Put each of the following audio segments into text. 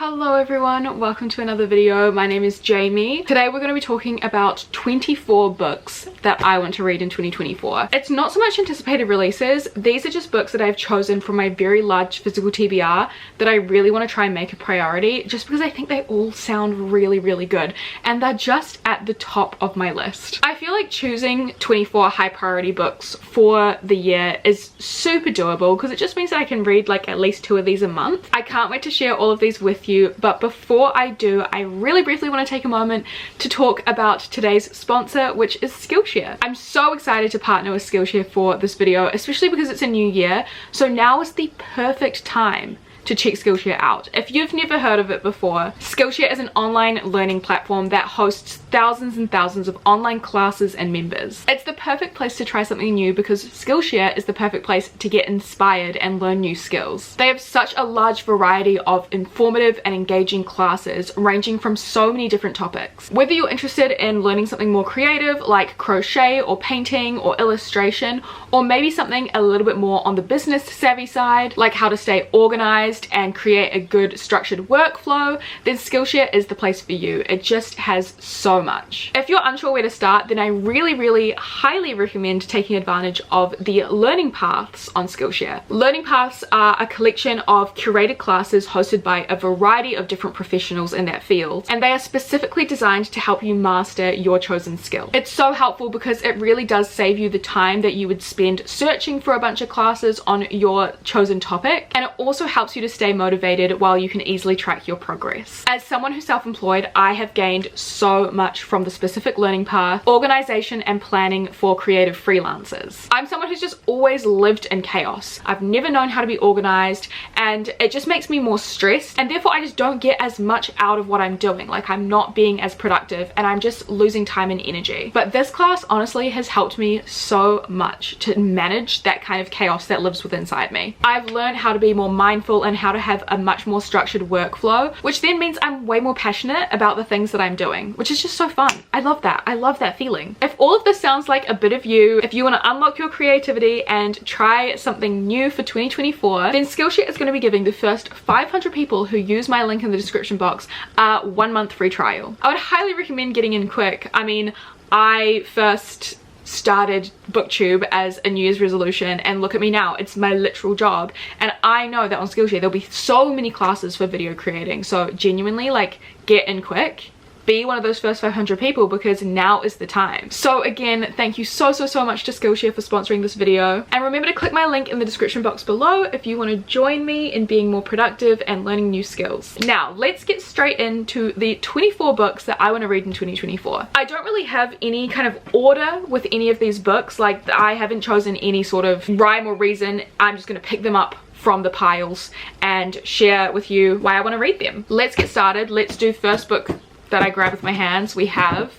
Hello everyone, welcome to another video. My name is Jamie. Today we're going to be talking about 24 books that I want to read in 2024. It's not so much anticipated releases, these are just books that I've chosen from my very large physical TBR that I really want to try and make a priority just because I think they all sound really good and they're just at the top of my list. I feel like choosing 24 high priority books for the year is super doable because it just means that I can read like at least 2 of these a month. I can't wait to share all of these with you. But before I do, I really briefly want to take a moment to talk about today's sponsor, which is Skillshare. I'm so excited to partner with Skillshare for this video, especially because it's a new year. So now is the perfect time to check Skillshare out. If you've never heard of it before, Skillshare is an online learning platform that hosts thousands and thousands of online classes and members. It's the perfect place to try something new because Skillshare is the perfect place to get inspired and learn new skills. They have such a large variety of informative and engaging classes ranging from so many different topics. Whether you're interested in learning something more creative like crochet or painting or illustration, or maybe something a little bit more on the business savvy side like how to stay organized and create a good structured workflow, then Skillshare is the place for you. It just has so much. If you're unsure where to start, then I really highly recommend taking advantage of the learning paths on Skillshare. Learning paths are a collection of curated classes hosted by a variety of different professionals in that field, and they are specifically designed to help you master your chosen skill. It's so helpful because it really does save you the time that you would spend searching for a bunch of classes on your chosen topic, and it also helps you to stay motivated while you can easily track your progress. As someone who's self-employed, I have gained so much from the specific learning path, organization and planning for creative freelancers. I'm someone who's just always lived in chaos. I've never known how to be organized and it just makes me more stressed, and therefore I just don't get as much out of what I'm doing. Like, I'm not being as productive and I'm just losing time and energy. But this class honestly has helped me so much to manage that kind of chaos that lives within inside me. I've learned how to be more mindful and how to have a much more structured workflow, which then means I'm way more passionate about the things that I'm doing, which is just so fun. I love that. I love that feeling. If all of this sounds like a bit of you, if you want to unlock your creativity and try something new for 2024, then Skillshare is going to be giving the first 500 people who use my link in the description box a 1-month free trial. I would highly recommend getting in quick. I mean, I first started booktube as a New Year's resolution and look at me now, it's my literal job, and I know that on Skillshare there'll be so many classes for video creating. So genuinely, like, get in quick, be one of those first 500 people because now is the time. So again, thank you so much to Skillshare for sponsoring this video, and remember to click my link in the description box below if you want to join me in being more productive and learning new skills. Now let's get straight into the 24 books that I want to read in 2024. I don't really have any kind of order with any of these books. Like, I haven't chosen any sort of rhyme or reason. I'm just going to pick them up from the piles and share with you why I want to read them. Let's get started. Let's do first book that I grab with my hands. We have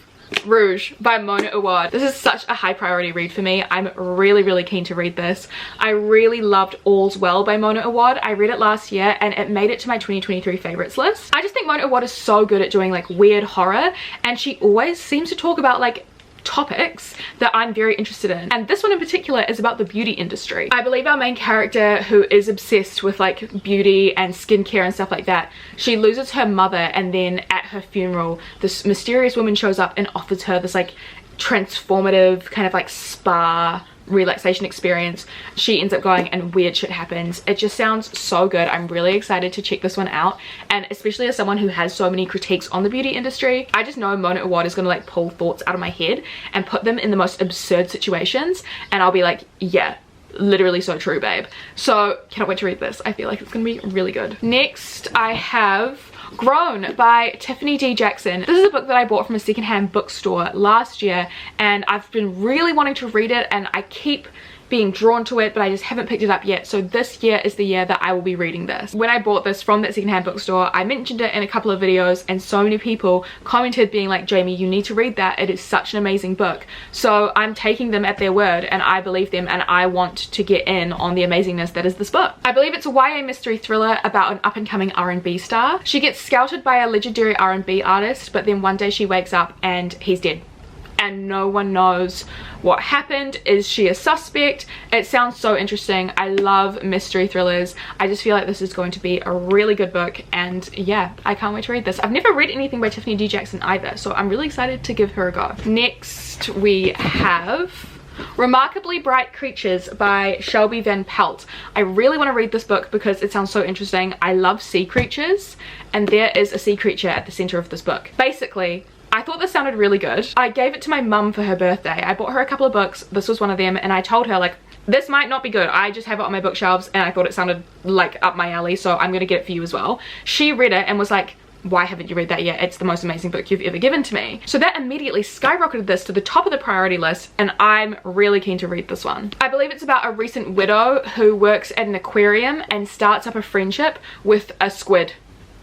Rouge by Mona Awad. This is such a high priority read for me. I'm really keen to read this. I really loved All's Well by Mona Awad. I read it last year and it made it to my 2023 favorites list. I just think Mona Awad is so good at doing like weird horror, and she always seems to talk about like topics that I'm very interested in, and this one in particular is about the beauty industry. I believe our main character, who is obsessed with like beauty and skincare and stuff like that, she loses her mother, and then at her funeral this mysterious woman shows up and offers her this like transformative kind of like spa relaxation experience. She ends up going and weird shit happens. It just sounds so good. I'm really excited to check this one out, and especially as someone who has so many critiques on the beauty industry, I just know Mona Awad is gonna like pull thoughts out of my head and put them in the most absurd situations, and I'll be like, yeah, literally so true, babe. So cannot wait to read this. I feel like it's gonna be really good. Next I have Grown by Tiffany D. Jackson. This is a book that I bought from a secondhand bookstore last year, and I've been really wanting to read it, and I keep being drawn to it, but I just haven't picked it up yet. So this year is the year that I will be reading this. When I bought this from that secondhand bookstore, I mentioned it in a couple of videos, and so many people commented being like, Jamie, you need to read that. It is such an amazing book. So I'm taking them at their word, and I believe them, and I want to get in on the amazingness that is this book. I believe it's a YA mystery thriller about an up-and-coming R&B star. She gets scouted by a legendary R&B artist, but then one day she wakes up and he's dead. and no one knows what happened. Is she a suspect? It sounds so interesting. I love mystery thrillers. I just feel like this is going to be a really good book, and yeah, I can't wait to read this. I've never read anything by Tiffany D. Jackson either, so I'm really excited to give her a go. Next we have Remarkably Bright Creatures by Shelby Van Pelt. I really want to read this book because it sounds so interesting. I love sea creatures, and there is a sea creature at the center of this book. Basically, I thought this sounded really good. I gave it to my mum for her birthday. I bought her a couple of books. This was one of them, and I told her, like, this might not be good. I just have it on my bookshelves and I thought it sounded like up my alley, so I'm gonna get it for you as well. She read it and was like, why haven't you read that yet? It's the most amazing book you've ever given to me. So that immediately skyrocketed this to the top of the priority list, and I'm really keen to read this one. I believe it's about a recent widow who works at an aquarium and starts up a friendship with a squid,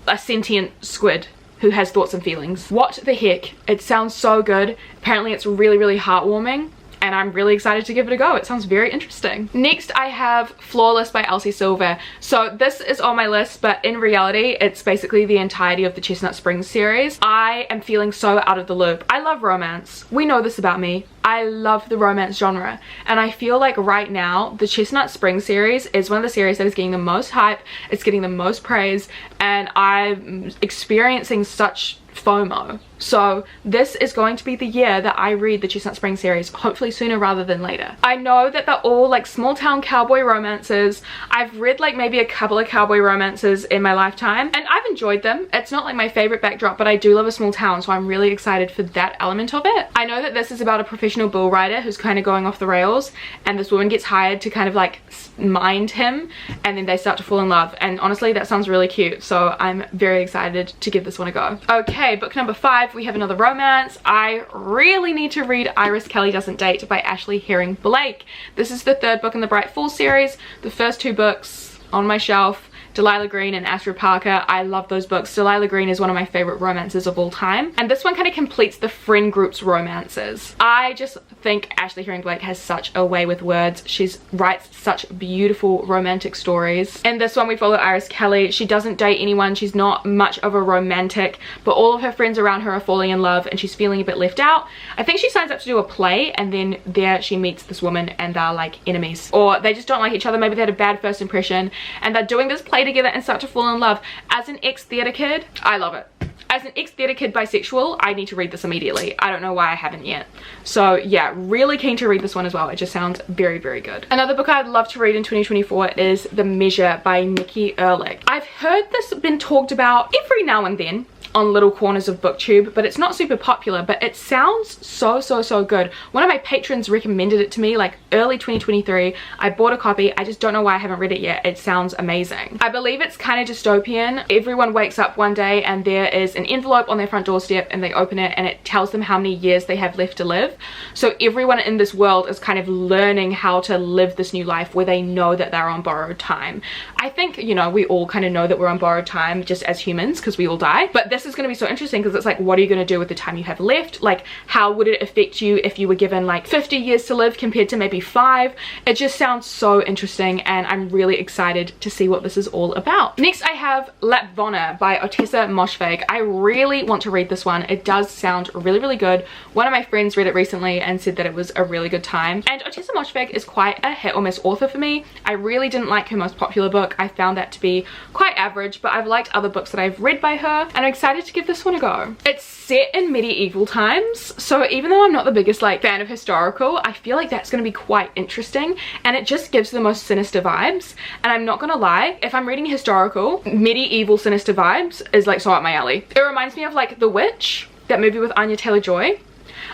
a sentient squid who has thoughts and feelings. What the heck? It sounds so good. Apparently it's really, really heartwarming, and I'm really excited to give it a go. It sounds very interesting. Next I have Flawless by Elsie Silver. So this is on my list, but in reality it's basically the entirety of the Chestnut Springs series. I am feeling so out of the loop. I love romance. We know this about me. I love the romance genre, and I feel like right now the Chestnut Springs series is one of the series that is getting the most hype, it's getting the most praise, and I'm experiencing such FOMO. So this is going to be the year that I read the Chestnut Springs series, hopefully sooner rather than later. I know that they're all like small town cowboy romances. I've read like maybe a couple of cowboy romances in my lifetime, and I've enjoyed them. It's not like my favorite backdrop, but I do love a small town, so I'm really excited for that element of it. I know that this is about a professional bull rider who's kind of going off the rails, and this woman gets hired to kind of like mind him, and then they start to fall in love, and honestly that sounds really cute, so I'm very excited to give this one a go. Okay, book number 5, we have another romance. I really need to read Iris Kelly Doesn't Date by Ashley Herring Blake. This is the 3rd book in the Bright Fall series. The first 2 books on my shelf, Delilah Green and Astrid Parker. I love those books. Delilah Green is one of my favorite romances of all time, and this one kind of completes the friend group's romances. I just think Ashley Herring Blake has such a way with words. She writes such beautiful romantic stories. In this one we follow Iris Kelly. She doesn't date anyone. She's not much of a romantic, but all of her friends around her are falling in love and she's feeling a bit left out. I think she signs up to do a play, and then there she meets this woman and they're like enemies, or they just don't like each other. Maybe they had a bad first impression and they're doing this play together and start to fall in love. As an ex-theater kid, I love it. As an ex-theater kid bisexual, I need to read this immediately. I don't know why I haven't yet. So yeah, really keen to read this one as well. It just sounds very, very good. Another book I'd love to read in 2024 is The Measure by Nikki Ehrlich. I've heard this been talked about every now and then on little corners of booktube, but it's not super popular, but it sounds so good. One of my patrons recommended it to me like early 2023. I bought a copy. I just don't know why I haven't read it yet. It sounds amazing. I believe it's kind of dystopian. Everyone wakes up one day and there is an envelope on their front doorstep, and they open it and it tells them how many years they have left to live. So everyone in this world is kind of learning how to live this new life where they know that they're on borrowed time. I think, you know, we all kind of know that we're on borrowed time just as humans because we all die, but this is going to be so interesting because it's like, what are you going to do with the time you have left? Like, how would it affect you if you were given like 50 years to live compared to maybe 5? It just sounds so interesting, and I'm really excited to see what this is all about. Next I have Lapvona by Otessa Moshfegh. I really want to read this one. It does sound really good. One of my friends read it recently and said that it was a really good time, and Otessa Moshfegh is quite a hit or miss author for me. I really didn't like her most popular book. I found that to be quite average, but I've liked other books that I've read by her, and I'm excited to give this one a go. It's set in medieval times, so even though I'm not the biggest like fan of historical, I feel like that's going to be quite interesting, and it just gives the most sinister vibes. And I'm not gonna lie, if I'm reading historical, medieval sinister vibes is like so up my alley. It reminds me of like The Witch, that movie with Anya Taylor-Joy.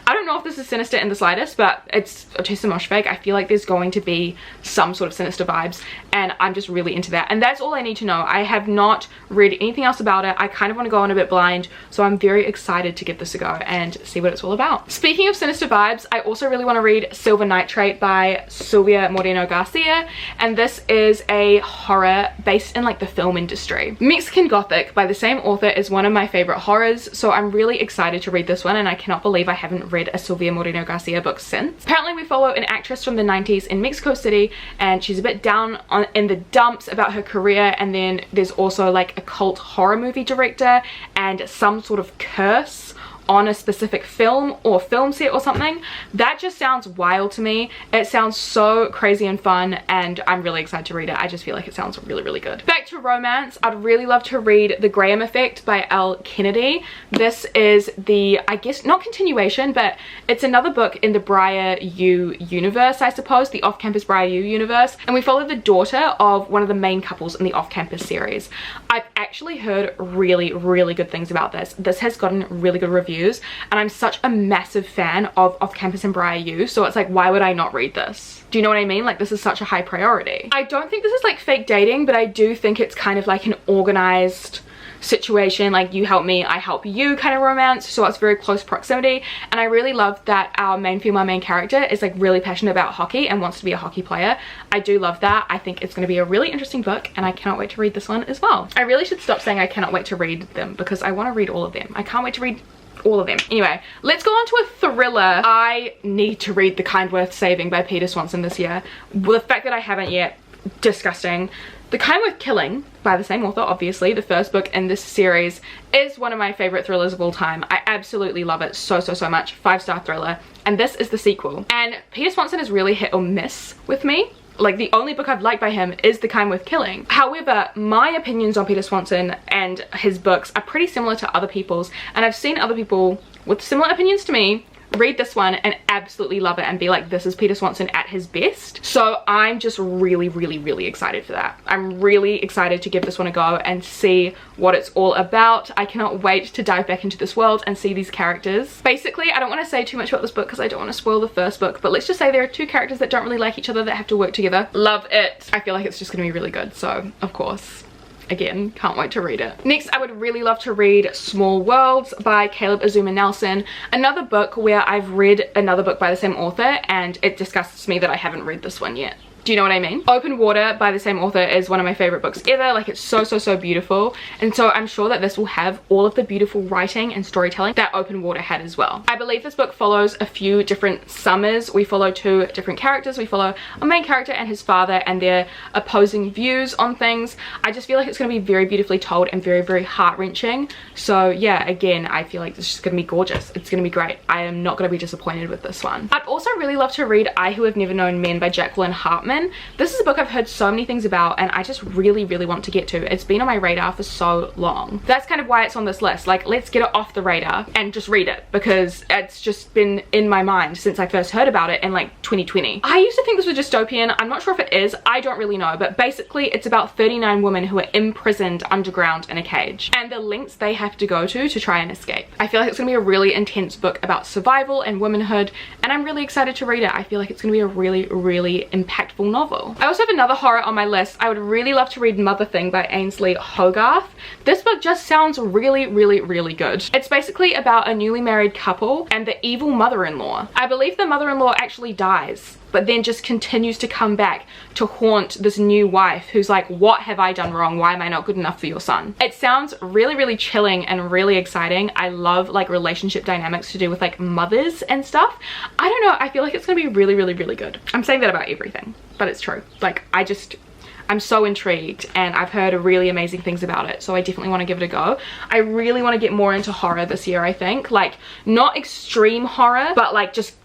I don't know if this is sinister in the slightest, but it's Otessa Moshfegh. I feel like there's going to be some sort of sinister vibes, and I'm just really into that. And that's all I need to know. I have not read anything else about it. I kind of want to go on a bit blind, so I'm very excited to give this a go and see what it's all about. Speaking of sinister vibes, I also really want to read Silver Nitrate by Silvia Moreno Garcia, and this is a horror based in like the film industry. Mexican Gothic by the same author is one of my favorite horrors, so I'm really excited to read this one, and I cannot believe I haven't read a Silvia Moreno Garcia book since. Apparently we follow an actress from the 90s in Mexico City, and she's a bit down in the dumps about her career, and then there's also like a cult horror movie director and some sort of curse on a specific film or film set or something. That just sounds wild to me. It sounds so crazy and fun, and I'm really excited to read it. I just feel like it sounds really, really good. Back to romance, I'd really love to read The Graham Effect by Elle Kennedy. This is the, I guess, not continuation, but it's another book in the Briar U universe, I suppose, the off-campus Briar U universe, and we follow the daughter of one of the main couples in the off-campus series. I've actually heard really, really good things about this. This has gotten really good reviews, and I'm such a massive fan of off-campus and Briar U, so it's like, why would I not read this? Do you know what I mean? Like, this is such a high priority. I don't think this is like fake dating, but I do think it's kind of like an organized situation, like you help me, I help you kind of romance, so it's very close proximity. And I really love that our main female main character is like really passionate about hockey and wants to be a hockey player. I do love that. I think it's going to be a really interesting book, and I cannot wait to read this one as well. I really should stop saying I cannot wait to read them, because I want to read all of them. I can't wait to read all of them. Anyway, let's go on to a thriller. I need to read The Kind Worth Saving by Peter Swanson this year. Well, the fact that I haven't yet, disgusting. The Kind Worth Killing by the same author, obviously, the first book in this series, is one of my favorite thrillers of all time. I absolutely love it so much. 5-star thriller, and this is the sequel. And Peter Swanson is really hit or miss with me. Like, the only book I've liked by him is The Kind Worth Killing. However, my opinions on Peter Swanson and his books are pretty similar to other people's, and I've seen other people with similar opinions to me read this one and absolutely love it and be like, this is Peter Swanson at his best. So I'm just really excited for that. I'm really excited to give this one a go and see what it's all about. I cannot wait to dive back into this world and see these characters. Basically, I don't want to say too much about this book because I don't want to spoil the first book, but let's just say there are two characters that don't really like each other that have to work together. Love it. I feel like it's just gonna be really good, so of course, again, can't wait to read it. Next, I would really love to read Small Worlds by Caleb Azuma Nelson, another book where I've read another book by the same author, and it disgusts me that I haven't read this one yet. Do you know what I mean? Open Water by the same author is one of my favorite books ever. Like, it's so beautiful, and so I'm sure that this will have all of the beautiful writing and storytelling that Open Water had as well. I believe this book follows a few different summers. We follow two different characters. We follow a main character and his father and their opposing views on things. I just feel like it's going to be very beautifully told and very heart-wrenching. So yeah, again, I feel like this is going to be gorgeous. It's going to be great. I am not going to be disappointed with this one. I'd also really love to read I Who Have Never Known Men by Jacqueline Hartman. This is a book I've heard so many things about, and I just really want to get to. It's been on my radar for so long. That's kind of why it's on this list. Like, let's get it off the radar and just read it, because it's just been in my mind since I first heard about it in like 2020. I used to think this was dystopian. I'm not sure if it is. I don't really know, but basically it's about 39 women who are imprisoned underground in a cage and the lengths they have to go to try and escape. I feel like it's gonna be a really intense book about survival and womanhood, and I'm really excited to read it. I feel like it's gonna be a really impactful novel. I also have another horror on my list. I would really love to read Mother Thing by Ainsley Hogarth. This book just sounds really good. It's basically about a newly married couple and the evil mother-in-law. I believe the mother-in-law actually dies, but then just continues to come back to haunt this new wife who's like, what have I done wrong? Why am I not good enough for your son? It sounds really chilling and really exciting. I love like relationship dynamics to do with like mothers and stuff. I don't know, I feel like it's gonna be really good. I'm saying that about everything, but it's true. Like, I'm so intrigued, and I've heard really amazing things about it, so I definitely want to give it a go. I really want to get more into horror this year, I think. Like, not extreme horror, but like just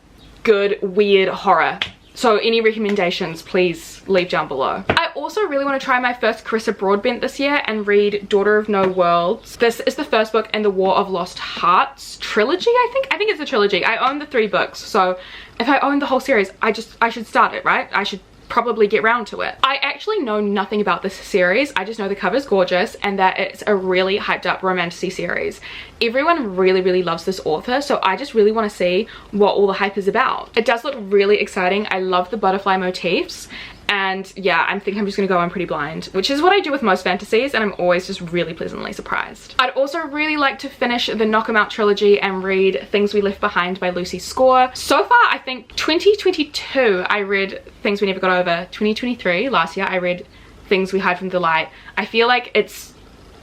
good, weird horror. So any recommendations, please leave down below. I also really want to try my first Carissa Broadbent this year and read Daughter of No Worlds. This is the first book in the War of Lost Hearts trilogy, I think. I think it's a trilogy. I own the 3 books, so if I own the whole series, I should start it, right? I should probably get round to it. I actually know nothing about this series. I just know the cover's gorgeous and that it's a really hyped up romantasy series. Everyone really loves this author, so I just really want to see what all the hype is about. It does look really exciting. I love the butterfly motifs, and yeah, I think I'm just gonna go on pretty blind, which is what I do with most fantasies, and I'm always just really pleasantly surprised. I'd also really like to finish the Knock 'Em Out trilogy and read Things We Left Behind by Lucy Score. So far, I think 2022 I read Things We Never Got Over. 2023, last year, I read Things We Hide From the Light. I feel like it's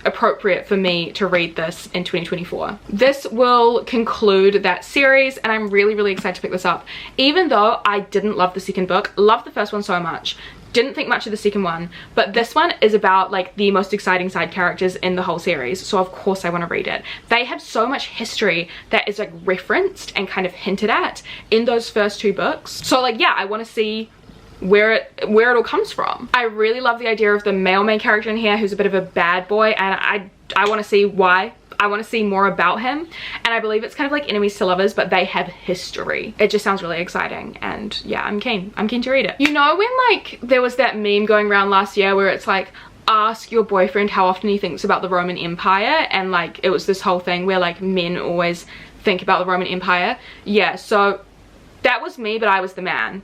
appropriate for me to read this in 2024. This will conclude that series, and I'm really excited to pick this up. Even though I didn't love the second book, loved the first one so much, Didn't think much of the second one, but this one is about like the most exciting side characters in the whole series, so of course I want to read it. They have so much history that is like referenced and kind of hinted at in those first 2 books. So like, yeah, I want to see where it all comes from. I really love the idea of the male main character in here who's a bit of a bad boy, and I want to see why. I want to see more about him, and I believe it's kind of like enemies to lovers, but they have history. It just sounds really exciting, and yeah, I'm keen to read it. You know when like there was that meme going around last year where it's like, ask your boyfriend how often he thinks about the Roman Empire, and like it was this whole thing where like men always think about the Roman Empire? Yeah, so that was me, but I was the man.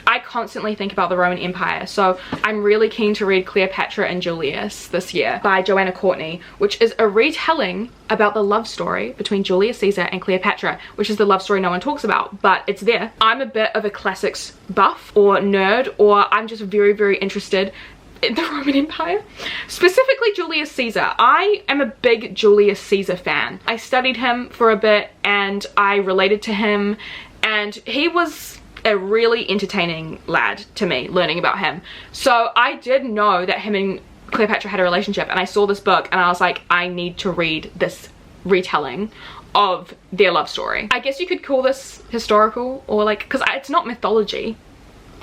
I constantly think about the Roman Empire, so I'm really keen to read Cleopatra and Julius this year by Joanna Courtney, which is a retelling about the love story between Julius Caesar and Cleopatra, which is the love story no one talks about, but it's there. I'm a bit of a classics buff or nerd, or I'm just very, very interested in the Roman Empire, specifically Julius Caesar. I am a big Julius Caesar fan. I studied him for a bit and I related to him, and he was a really entertaining lad to me, learning about him. So I did know that him and Cleopatra had a relationship, and I saw this book and I was like, I need to read this retelling of their love story. I guess you could call this historical, or like, because it's not mythology.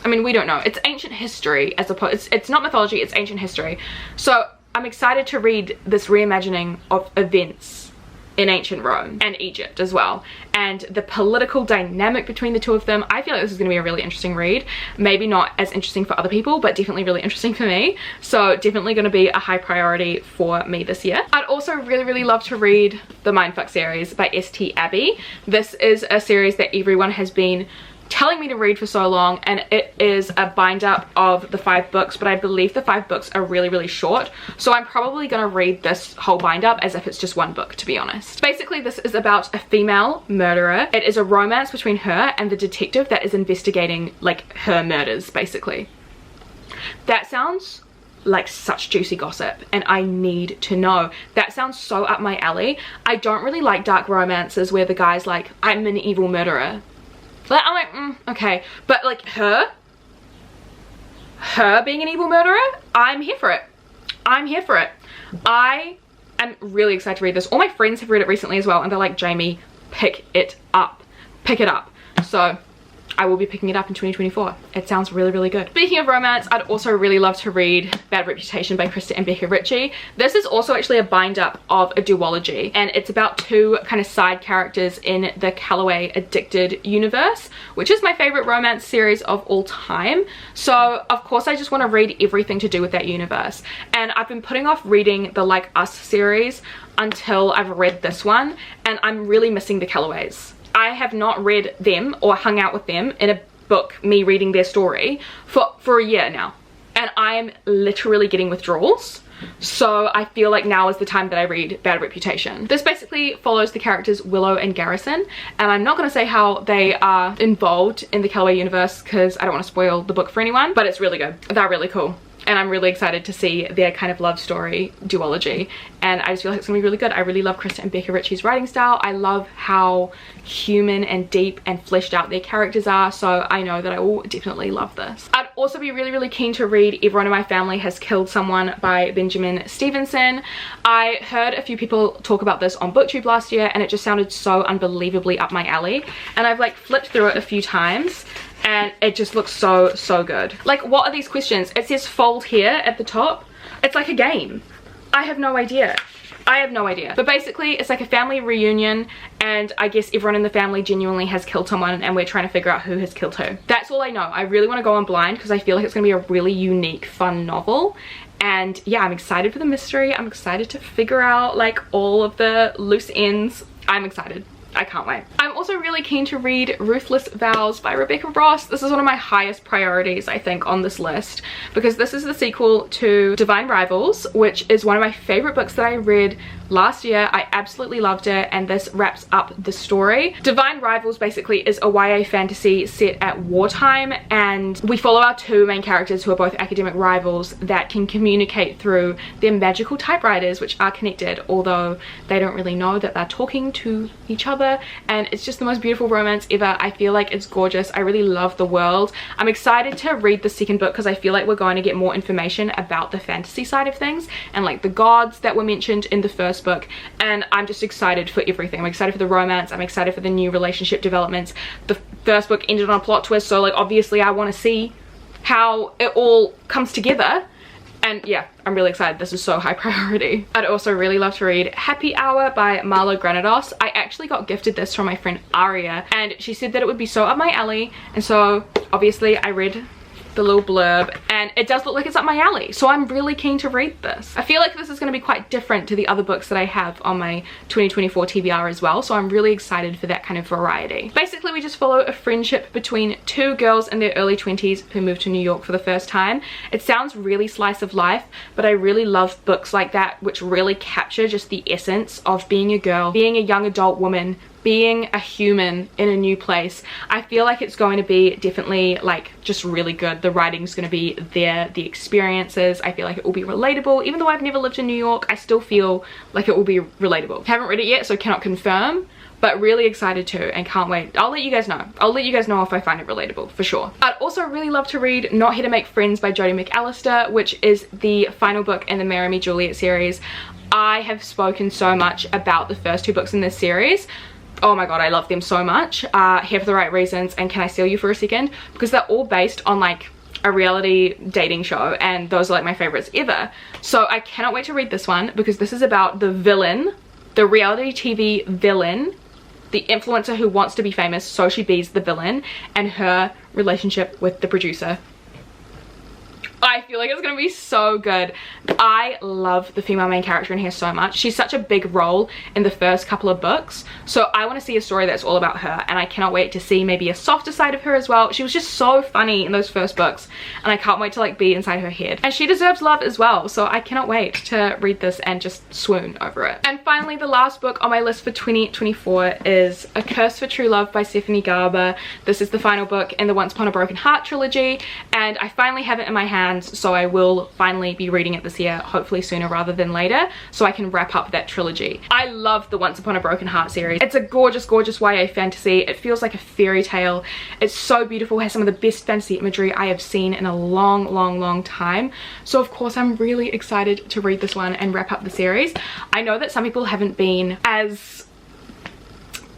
I mean, we don't know. It's ancient history as opposed, it's not mythology, it's ancient history. So I'm excited to read this reimagining of events in ancient Rome and Egypt as well, and the political dynamic between the two of them. I feel like this is going to be a really interesting read. Maybe not as interesting for other people, but definitely really interesting for me. So definitely going to be a high priority for me this year. I'd also really love to read the Mindfuck series by St. Abbey. This is a series that everyone has been telling me to read for so long, and it is a bind up of the 5 books, but I believe the 5 books are really short, so I'm probably gonna read this whole bind up as if it's just one book, to be honest. Basically, this is about a female murderer. It is a romance between her and the detective that is investigating like her murders, basically. That sounds like such juicy gossip, and I need to know. That sounds so up my alley. I don't really like dark romances where the guy's like, I'm an evil murderer. I'm like, okay, but like her being an evil murderer, I'm here for it. I'm here for it. I am really excited to read this. All my friends have read it recently as well, and they're like, Jamie, pick it up. Pick it up. So I will be picking it up in 2024. It sounds really good. Speaking of romance, I'd also really love to read Bad Reputation by Krista and Becca Ritchie. This is also actually a bind up of a duology, and it's about 2 kind of side characters in the Calloway Addicted universe, which is my favorite romance series of all time. So of course I just want to read everything to do with that universe, and I've been putting off reading the Like Us series until I've read this one, and I'm really missing the Callaways. I have not read them or hung out with them in a book, me reading their story, for a year now, and I am literally getting withdrawals. So I feel like now is the time that I read Bad Reputation. This basically follows the characters Willow and Garrison, and I'm not going to say how they are involved in the Calloway universe because I don't want to spoil the book for anyone, but it's really good. They're really cool, and I'm really excited to see their kind of love story duology, and I just feel like it's gonna be really good. I really love Krista and Becca Ritchie's writing style. I love how human and deep and fleshed out their characters are, so I know that I will definitely love this. I'd also be really keen to read Everyone in My Family Has Killed Someone by Benjamin Stevenson. I heard a few people talk about this on BookTube last year, and it just sounded so unbelievably up my alley, and I've like flipped through it a few times, and it just looks so good. Like, what are these questions? It says fold here at the top. It's like a game. I have no idea. I have no idea. But basically, it's like a family reunion, and I guess everyone in the family genuinely has killed someone, and we're trying to figure out who has killed who. That's all I know. I really want to go on blind because I feel like it's going to be a really unique, fun novel. And yeah, I'm excited for the mystery. I'm excited to figure out like all of the loose ends. I'm excited. I can't wait. I'm also really keen to read Ruthless Vows by Rebecca Ross. This is one of my highest priorities, I think, on this list, because this is the sequel to Divine Rivals, which is one of my favorite books that I read last year. I absolutely loved it, and this wraps up the story. Divine Rivals basically is a YA fantasy set at wartime, and we follow our 2 main characters who are both academic rivals that can communicate through their magical typewriters, which are connected, although they don't really know that they're talking to each other. And it's just the most beautiful romance ever. I feel like it's gorgeous. I really love the world. I'm excited to read the second book because I feel like we're going to get more information about the fantasy side of things and like the gods that were mentioned in the first book, and I'm just excited for everything. I'm excited for the romance. I'm excited for the new relationship developments. The first book ended on a plot twist, so like obviously I want to see how it all comes together. And yeah, I'm really excited. This is so high priority. I'd also really love to read Happy Hour by Marlo Granados. I actually got gifted this from my friend Aria, and she said that it would be so up my alley, and so obviously I read the little blurb and it does look like it's up my alley, so I'm really keen to read this. I feel like this is going to be quite different to the other books that I have on my 2024 TBR as well, so I'm really excited for that kind of variety. Basically, we just follow a friendship between two girls in their early 20s who moved to New York for the first time. It sounds really slice of life, but I really love books like that which really capture just the essence of being a girl, being a young adult woman, being a human in a new place. I feel like it's going to be definitely like just really good. The writing's going to be there, the experiences, I feel like it will be relatable. Even though I've never lived in New York, I still feel like it will be relatable. Haven't read it yet, so cannot confirm, but really excited to and can't wait. I'll let you guys know. I'll let you guys know if I find it relatable, for sure. I'd also really love to read Not Here to Make Friends by Jodie McAllister, which is the final book in the Marry Me Juliet series. I have spoken so much about the first two books in this series. Oh my god, I love them so much. Here for the Right Reasons and Can I Steal You for a Second? Because they're all based on like a reality dating show, and those are like my favorites ever. So I cannot wait to read this one because this is about the villain, the reality TV villain, the influencer who wants to be famous, so she be's the villain, and her relationship with the producer. I feel like it's gonna be so good. I love the female main character in here so much. She's such a big role in the first couple of books, so I want to see a story that's all about her, and I cannot wait to see maybe a softer side of her as well. She was just so funny in those first books, and I can't wait to like be inside her head, and she deserves love as well, so I cannot wait to read this and just swoon over it. And finally, the last book on my list for 2024 is A Curse for True Love by Stephanie Garber. This is the final book in the Once Upon a Broken Heart trilogy, and I finally have it in my hands, so I will finally be reading it this year, hopefully sooner rather than later, so I can wrap up that trilogy. I love the Once Upon a Broken Heart series. It's a gorgeous, gorgeous YA fantasy. It feels like a fairy tale. It's so beautiful, it has some of the best fantasy imagery I have seen in a long time. So of course I'm really excited to read this one and wrap up the series. I know that some people haven't been as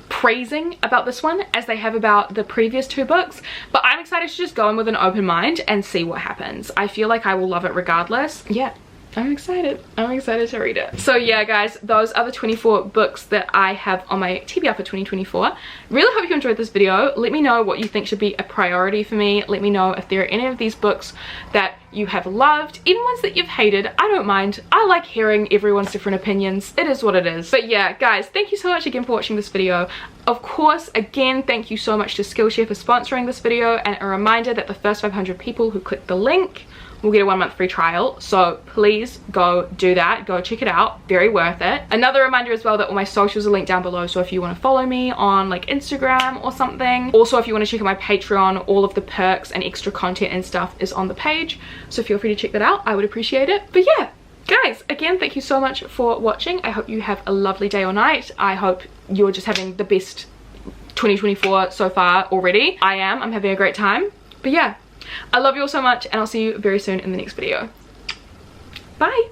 praising about this one as they have about the previous two books, but I'm excited to just go in with an open mind and see what happens. I feel like I will love it regardless. Yeah, I'm excited. I'm excited to read it. So yeah guys, those are the 24 books that I have on my TBR for 2024. Really hope you enjoyed this video. Let me know what you think should be a priority for me. Let me know if there are any of these books that you have loved, even ones that you've hated. I don't mind. I like hearing everyone's different opinions. It is what it is. But yeah guys, thank you so much again for watching this video. Of course, again, thank you so much to Skillshare for sponsoring this video, and a reminder that the first 500 people who click the link will get a 1 month free trial, so please go do that. Go check it out. Very worth it. Another reminder as well that all my socials are linked down below, so if you want to follow me on like Instagram or something. Also, if you want to check out my Patreon, all of the perks and extra content and stuff is on the page, so feel free to check that out. I would appreciate it. But yeah guys, again, thank you so much for watching. I hope you have a lovely day or night. I hope you're just having the best 2024 so far already. I'm having a great time. But yeah, I love you all so much, and I'll see you very soon in the next video. Bye.